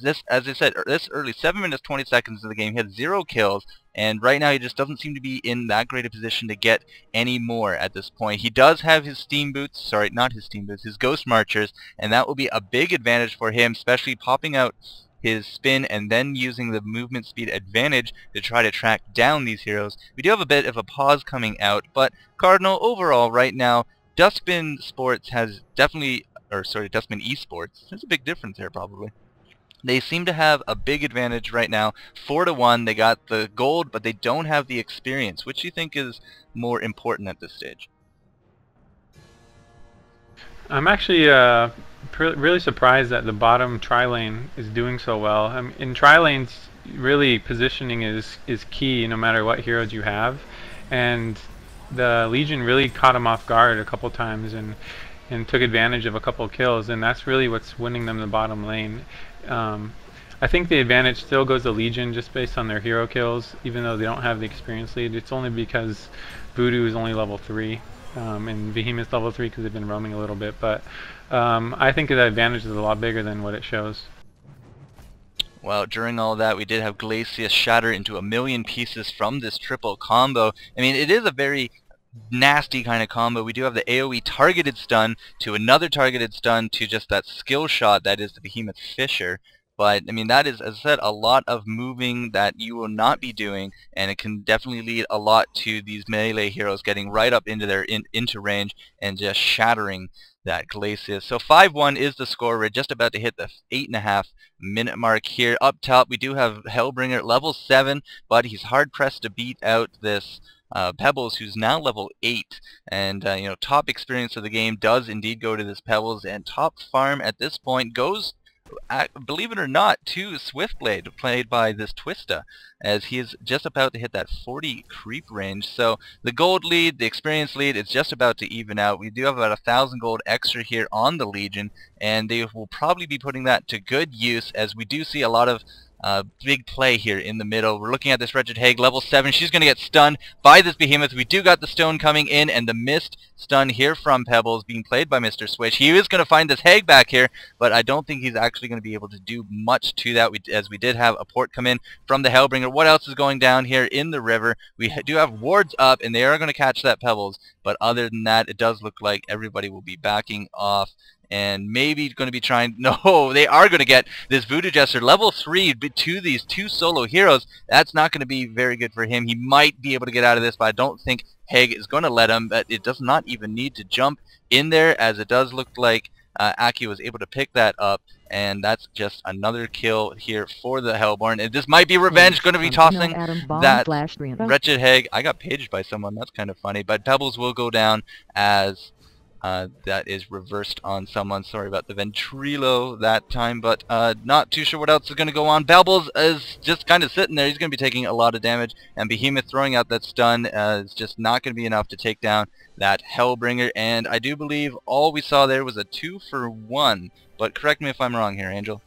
this, as I said, this early, 7 minutes 20 seconds of the game, he had 0 kills, and right now he just doesn't seem to be in that great a position to get any more at this point. He does have his steam boots, sorry, not his steam boots, his ghost marchers, and that will be a big advantage for him, especially popping out his spin and then using the movement speed advantage to try to track down these heroes. We do have a bit of a pause coming out, but Cardinal, overall right now, Duskbin Esports has definitely, or sorry, Duskbin Esports, there's a big difference there probably. They seem to have a big advantage right now, 4-1. They got the gold, but they don't have the experience. Which do you think is more important at this stage? I'm actually really surprised that the bottom tri-lane is doing so well. In tri-lanes, really positioning is key no matter what heroes you have, and the Legion really caught him off guard a couple times and took advantage of a couple kills, and that's really what's winning them the bottom lane. I think the advantage still goes to Legion just based on their hero kills, even though they don't have the experience lead. It's only because Voodoo is only level 3 and Behemoth's level 3 because they've been roaming a little bit, but I think the advantage is a lot bigger than what it shows. Well, during all that, we did have Glacius shatter into 1,000,000 pieces from this triple combo. I mean, it is a very nasty kind of combo. We do have the AoE targeted stun to another targeted stun to just that skill shot that is the Behemoth Fisher. But I mean, that is, as I said, a lot of moving that you will not be doing, and it can definitely lead a lot to these melee heroes getting right up into their into range and just shattering that Glacius. So 5-1 is the score. We're just about to hit the 8.5-minute mark here. Up top, we do have Hellbringer level 7, but he's hard pressed to beat out this Pebbles, who's now level 8, and you know, top experience of the game does indeed go to this Pebbles, and top farm at this point goes, believe it or not, to Swiftblade, played by this Twista, as he is just about to hit that 40 creep range. So the gold lead, the experience lead, it's just about to even out. We do have about 1,000 gold extra here on the Legion, and they will probably be putting that to good use, as we do see a lot of big play here in the middle. We're looking at this Wretched Hag, level 7. She's going to get stunned by this Behemoth. We do got the stone coming in, and the missed stun here from Pebbles being played by Mr. Switch. He is going to find this Hag back here, but I don't think he's actually going to be able to do much to that, as we did have a port come in from the Hellbringer. What else is going down here in the river? We do have wards up, and they are going to catch that Pebbles, but other than that, it does look like everybody will be backing off. And maybe going to be trying, no, they are going to get this Voodoo Jester level 3 to these 2 solo heroes. That's not going to be very good for him. He might be able to get out of this, but I don't think Hag is going to let him. But it does not even need to jump in there, as it does look like Aki was able to pick that up. And that's just another kill here for the Hellborn. And this might be revenge, going to be tossing that Wretched Hag. I got paged by someone, that's kind of funny. But Pebbles will go down as... that is reversed on someone. Sorry about the Ventrilo that time, but not too sure what else is going to go on. Pebbles is just kind of sitting there. He's going to be taking a lot of damage, and Behemoth throwing out that stun is just not going to be enough to take down that Hellbringer. And I do believe all we saw there was a 2-for-1, but correct me if I'm wrong here, Angel.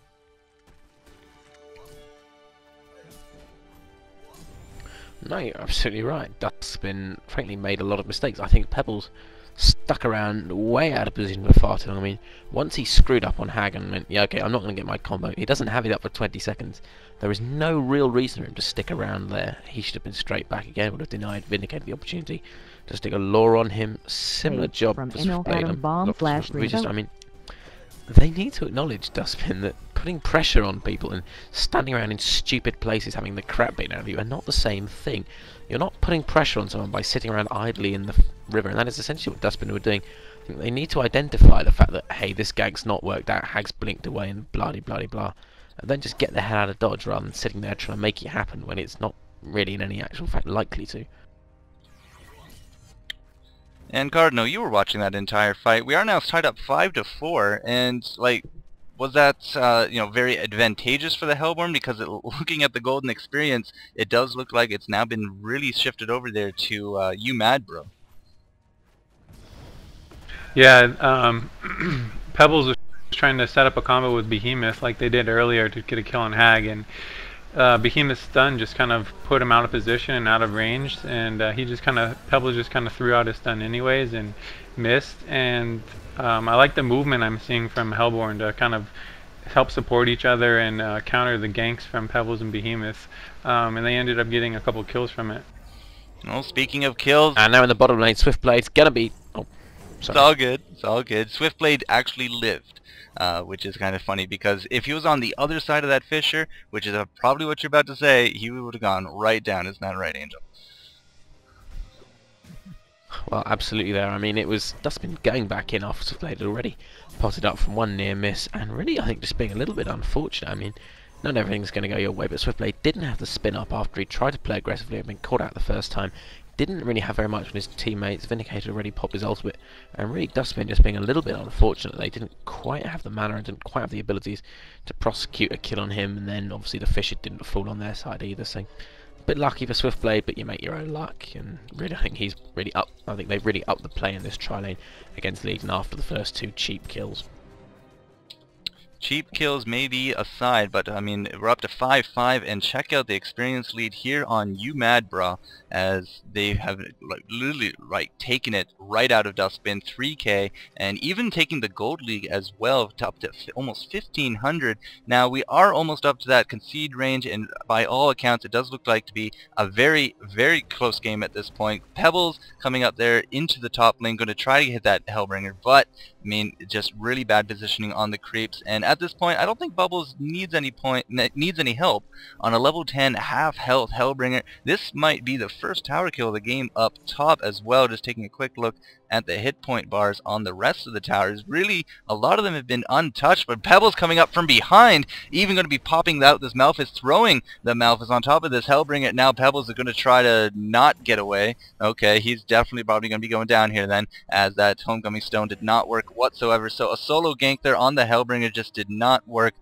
No, you're absolutely right. Duskbin frankly made a lot of mistakes. I think Pebbles stuck around way out of position for far too long. I mean, once he screwed up on Hag and went, yeah, okay, I'm not going to get my combo, he doesn't have it up for 20 seconds. There is no real reason for him to stick around there. He should have been straight back again, would have denied Vindicated the opportunity to stick a law on him. Similar job for Swiftblade. I mean, they need to acknowledge, Duskbin, that putting pressure on people and standing around in stupid places having the crap beaten out of you are not the same thing. You're not putting pressure on someone by sitting around idly in the river, and that is essentially what Duskbin were doing. I think they need to identify the fact that, hey, this gag's not worked out, Hag's blinked away, and blah-de-blah-de-blah, and then just get the hell out of dodge rather than sitting there trying to make it happen when it's not really in any actual fact likely to. And Cardinal, you were watching that entire fight. We are now tied up 5-4, and like, was that you know, very advantageous for the Hellborn? Because looking at the golden experience, it does look like it's now been really shifted over there to YouMadBrah. Yeah, Pebbles was trying to set up a combo with Behemoth like they did earlier to get a kill on Hag, and Behemoth's stun just kind of put him out of position and out of range, and Pebbles just kind of threw out his stun anyways and missed. And I like the movement I'm seeing from Hellborn to kind of help support each other and counter the ganks from Pebbles and Behemoth, and they ended up getting a couple kills from it. Well, speaking of kills, And now in the bottom lane, Swiftblade's gonna be... Oh, it's sorry. all good. It's all good. Swiftblade actually lived, which is kind of funny because if he was on the other side of that fissure, which is probably what you're about to say, he would have gone right down. Isn't that right, Angel? Well, absolutely there. I mean, it was Duskbin going back in after Swiftblade had already potted up from one near miss, and really, I think, just being a little bit unfortunate. I mean, not everything's going to go your way, but Swiftblade didn't have the spin up after he tried to play aggressively and been caught out the first time. Didn't really have very much when his teammates. Vindicator already popped his ultimate, and really Duskbin just being a little bit unfortunate. They didn't quite have the mana and didn't quite have the abilities to prosecute a kill on him, and then obviously the Fisher didn't fall on their side either, so a bit lucky for Swiftblade, but you make your own luck, and really I think he's really up. I think they've really upped the play in this tri-lane against Legion after the first 2 cheap kills. Cheap kills maybe aside, but I mean we're up to 5-5, and check out the experience lead here on YouMadBrah as they have literally taken it right out of Duskbin, 3K, and even taking the gold league as well to up to almost 1500. Now we are almost up to that concede range, and by all accounts it does look like to be a very close game at this point. Pebbles coming up there into the top lane, going to try to hit that Hellbringer, but I mean, just really bad positioning on the creeps, and at this point, I don't think Bubbles needs any help on a level 10 half health Hellbringer. This might be the first tower kill of the game up top as well. Just taking a quick look at the hit point bars on the rest of the towers. Really, a lot of them have been untouched, but Pebbles coming up from behind, even going to be popping out this Malphite, throwing the Malphite on top of this Hellbringer. Now Pebbles is going to try to not get away. Okay, he's definitely probably going to be going down here then, as that Homecoming Stone did not work whatsoever. So a solo gank there on the Hellbringer just did not work.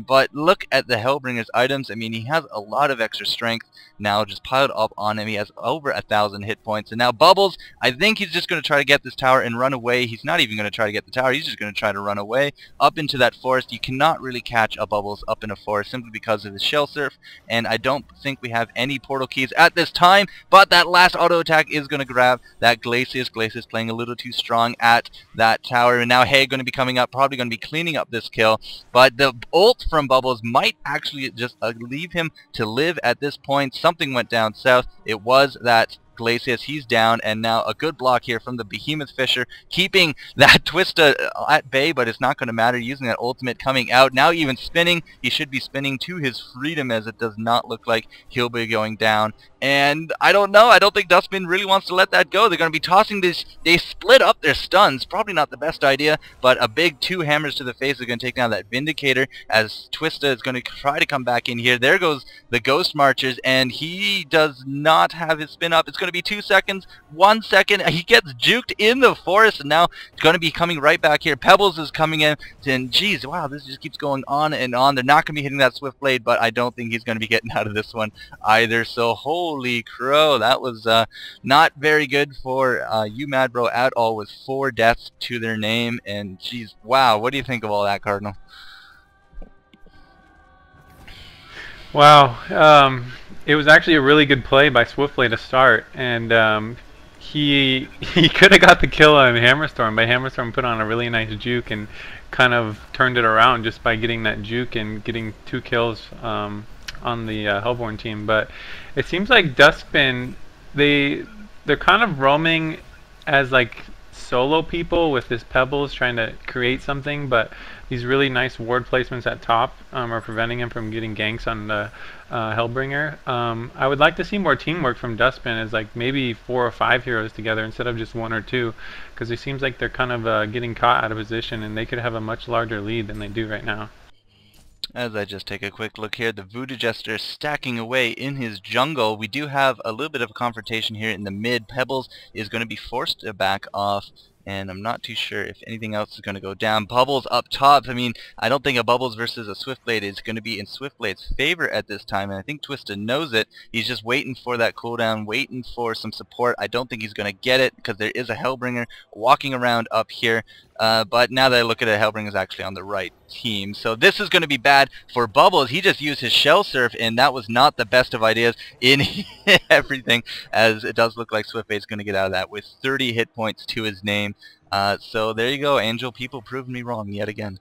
But look at the Hellbringer's items. I mean, he has a lot of extra strength now just piled up on him. He has over 1,000 hit points, and now Bubbles, I think he's just going to try to get this tower and run away. He's not even going to try to get the tower. He's just going to try to run away up into that forest. You cannot really catch a Bubbles up in a forest simply because of his shell surf, and I don't think we have any portal keys at this time, but that last auto attack is going to grab that Glacius. Glacius playing a little too strong at that tower, and now Hay going to be coming up, probably going to be cleaning up this kill, but the ult from Bubbles might actually just leave him to live at this point. Something went down south. It was that Glacius, he's down, and now a good block here from the Behemoth Fisher, keeping that Twista at bay, but it's not going to matter, using that ultimate coming out, now even spinning. He should be spinning to his freedom, as it does not look like he'll be going down. And I don't know, I don't think Duskbin really wants to let that go. They're going to be tossing this, they split up their stuns, probably not the best idea, but a big 2 hammers to the face is going to take down that Vindicator, as Twista is going to try to come back in here. There goes the Ghost Marchers, and he does not have his spin up. It's going to be 2 seconds, 1 second, he gets juked in the forest, and now it's going to be coming right back here. Pebbles is coming in, and geez, wow, this just keeps going on and on. They're not going to be hitting that Swiftblade, but I don't think he's going to be getting out of this one either, so holy crow, that was not very good for YouMadBrah at all, with 4 deaths to their name, and geez, wow, what do you think of all that, Cardinal? Wow, it was actually a really good play by Swiftblade to start, and he could have got the kill on Hammerstorm, but Hammerstorm put on a really nice juke and kind of turned it around just by getting that juke and getting 2 kills on the Hellborn team. But it seems like Duskbin, they're kind of roaming as like solo people with this Pebbles trying to create something, but these really nice ward placements at top are preventing him from getting ganks on the Hellbringer. I would like to see more teamwork from Duskbin, as like maybe 4 or 5 heroes together instead of just 1 or 2, because it seems like they're kind of getting caught out of position, and they could have a much larger lead than they do right now. As I just take a quick look here, the Voodoo Jester stacking away in his jungle. We do have a little bit of a confrontation here in the mid. Pebbles is going to be forced to back off, and I'm not too sure if anything else is going to go down. Bubbles up top. I mean, I don't think a Bubbles versus a Swiftblade is going to be in Swiftblade's favor at this time, and I think Twista knows it. He's just waiting for that cooldown, waiting for some support. I don't think he's going to get it, because there is a Hellbringer walking around up here. But now that I look at it, Hellbringer is actually on the right team. So this is going to be bad for Bubbles. He just used his Shell Surf, and that was not the best of ideas in everything, as it does look like Swiftblade is going to get out of that with 30 hit points to his name. So there you go, Angel. People proved me wrong yet again.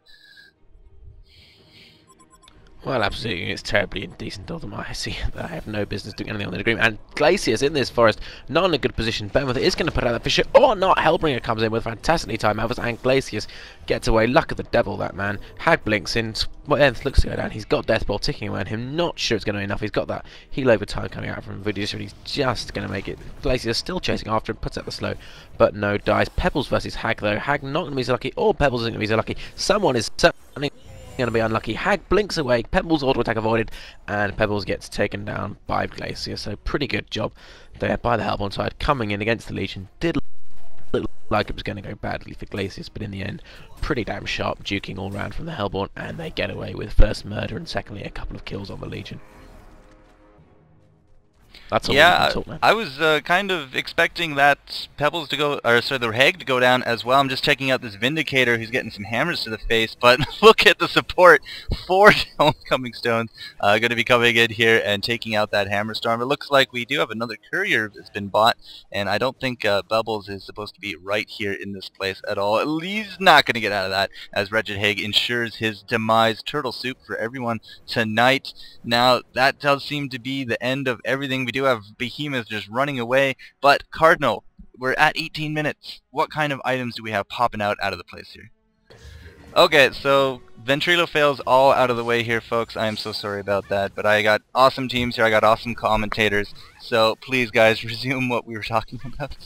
Well, absolutely, it's terribly indecent of them. I see that I have no business doing anything on the agreement. And Glacius in this forest, not in a good position. Behemoth is going to put out that Fisher, or not. Hellbringer comes in with fantastically timed Malphus, and Glacius gets away. Luck of the devil, that man. Hag blinks in. Well, Nth looks to go down. He's got Death Ball ticking around him. Not sure it's going to be enough. He's got that heal over time coming out from Voodoo Jester. He's just going to make it. Glacius still chasing after him, puts out the slow, but no dies. Pebbles versus Hag, though. Hag not going to be so lucky, or Pebbles isn't going to be so lucky. Someone is certainly going to be unlucky. Hag blinks away, Pebbles auto attack avoided, and Pebbles gets taken down by Glacier. So pretty good job there by the Hellborn side coming in against the Legion. Did look like it was going to go badly for Glacius, but in the end, pretty damn sharp duking all round from the Hellborn, and they get away with first murder and secondly a couple of kills on the Legion. That's all. Yeah, I was kind of expecting that Pebbles to go, or sorry, the Hag to go down as well. I'm just checking out this Vindicator who's getting some hammers to the face, but look at the support. 4 Homecoming Stones going to be coming in here and taking out that Hammer Storm. It looks like we do have another Courier that's been bought, and I don't think Bubbles is supposed to be right here in this place at all. He's not going to get out of that as Wretched Hag ensures his demise. Turtle soup for everyone tonight. Now, that does seem to be the end of everything. We do have Behemoth just running away, but Cardinal, we're at 18 minutes. What kind of items do we have popping out of the place here? Okay, so Ventrilo fails all out of the way here, folks. I am so sorry about that, but I got awesome teams here. I got awesome commentators. So please, guys, resume what we were talking about.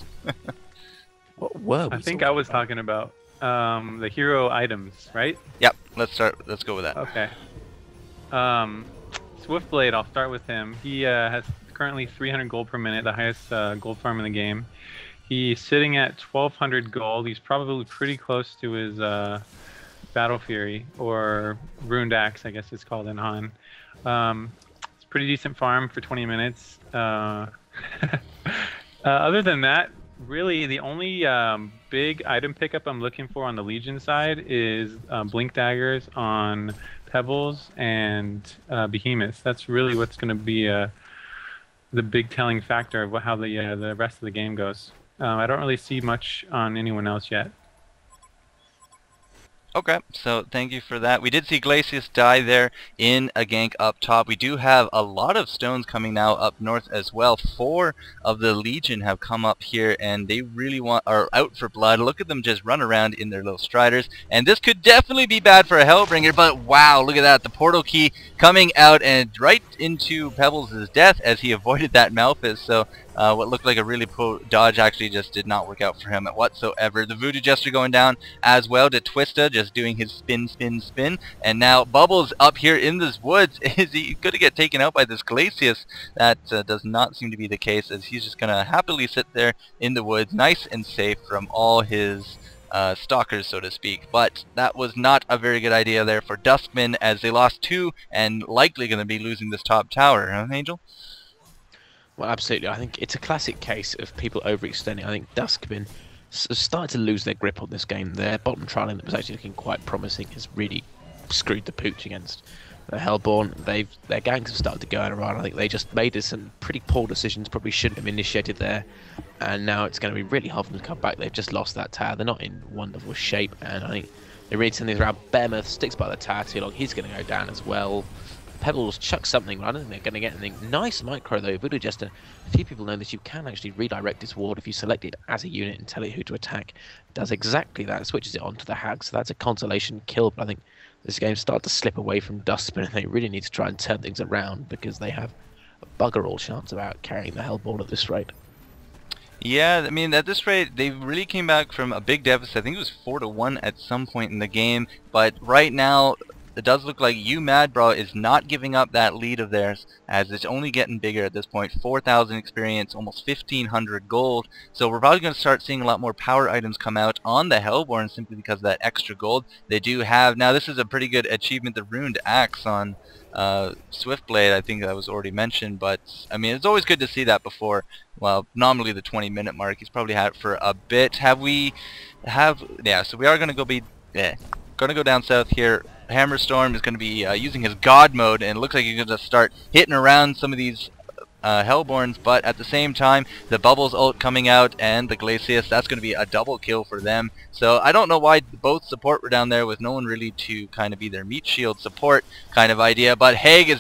What were we I think I was talking about the hero items, right? Yep, let's go with that. Okay. Swiftblade, I'll start with him. He has currently 300 gold per minute, the highest gold farm in the game. He's sitting at 1200 gold. He's probably pretty close to his Battle Fury, or Ruined Axe, I guess it's called in HoN. It's a pretty decent farm for 20 minutes. Other than that, really the only big item pickup I'm looking for on the Legion side is Blink Daggers on Pebbles and Behemoths. That's really what's going to be the big telling factor of how the rest of the game goes. I don't really see much on anyone else yet. Okay, so thank you for that. We did see Glacius die there in a gank up top. We do have a lot of stones coming now up north as well. 4 of the Legion have come up here, and they really are out for blood. Look at them just run around in their little striders. And this could definitely be bad for a Hellbringer, but wow, look at that. The portal key coming out and right into Pebbles' death as he avoided that Malphus. So what looked like a really pro dodge actually just did not work out for him whatsoever. The Voodoo Jester going down as well to Twista, just doing his spin, spin, spin. And now Bubbles up here in this woods. Is he going to get taken out by this Glacius? That does not seem to be the case, as he's just going to happily sit there in the woods, nice and safe from all his stalkers, so to speak. But that was not a very good idea there for Duskbin, as they lost 2 and likely going to be losing this top tower, huh, Angel? Well, absolutely. I think it's a classic case of people overextending. I think Duskbin started to lose their grip on this game. Their bottom trialing that was actually looking quite promising has really screwed the pooch against the Hellborn. Their gangs have started to go out around. I think they just made some pretty poor decisions, probably shouldn't have initiated there. And now it's going to be really hard for them to come back. They've just lost that tower. They're not in wonderful shape, and I think they really turn these around. Behemoth sticks by the tower too long. He's going to go down as well. Pebbles chuck something, but I don't think they're going to get anything. Nice micro though. Voodoo Jester, a few people know that you can actually redirect this ward if you select it as a unit and tell it who to attack. It does exactly that, switches it onto the Hag, so that's a consolation kill. But I think this game started to slip away from Duskbin, and they really need to try and turn things around, because they have a bugger all chance about carrying the Hellborn at this rate. Yeah, I mean, at this rate, they really came back from a big deficit. I think it was 4-1 at some point in the game, but right now it does look like YouMadBrah is not giving up that lead of theirs, as it's only getting bigger at this point. 4,000 experience, almost 1,500 gold. So we're probably going to start seeing a lot more power items come out on the Hellborn simply because of that extra gold they do have. Now this is a pretty good achievement, the Ruined Axe on Swiftblade. I think that was already mentioned, but I mean, it's always good to see that before, well, nominally the 20-minute mark. He's probably had it for a bit. Yeah, so we are going to go down south here. Hammer Storm is going to be using his God mode, and it looks like he's going to start hitting around some of these Hellborns, but at the same time, the Bubbles ult coming out and the Glacius, that's going to be a double kill for them. So I don't know why both support were down there with no one really to kind of be their meat shield support kind of idea, but Haig is